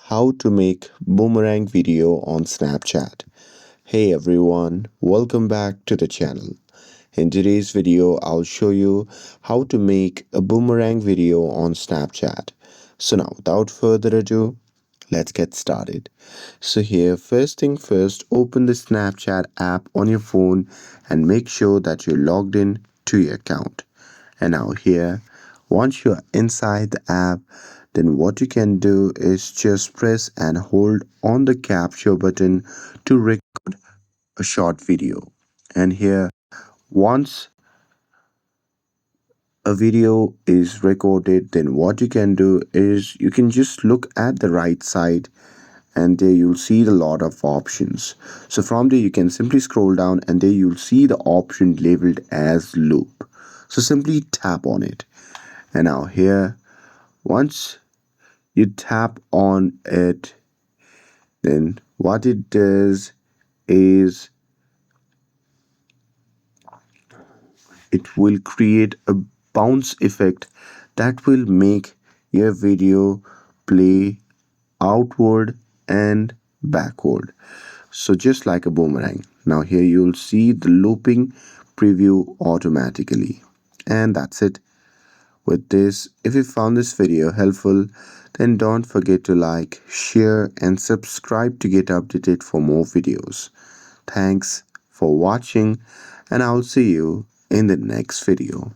How to make boomerang video on Snapchat. Hey everyone, welcome back to the channel. In today's video, I'll show you how to make a boomerang video on Snapchat. So now, without further ado, let's get started. So here, first thing first, open the Snapchat app on your phone and make sure that you're logged in to your account. And now here, once you're inside the app, then what you can do is just press and hold on the capture button to record a short video. And here, once a video is recorded, then what you can do is you can just look at the right side and there you'll see a lot of options. So from there you can simply scroll down and there you'll see the option labeled as loop. So simply tap on it. And now here, once you tap on it, then what it does is it will create a bounce effect that will make your video play outward and backward. So just like a boomerang. Now here you'll see the looping preview automatically. And that's it. With this, if you found this video helpful, then don't forget to like, share and subscribe to get updated for more videos. Thanks for watching and I'll see you in the next video.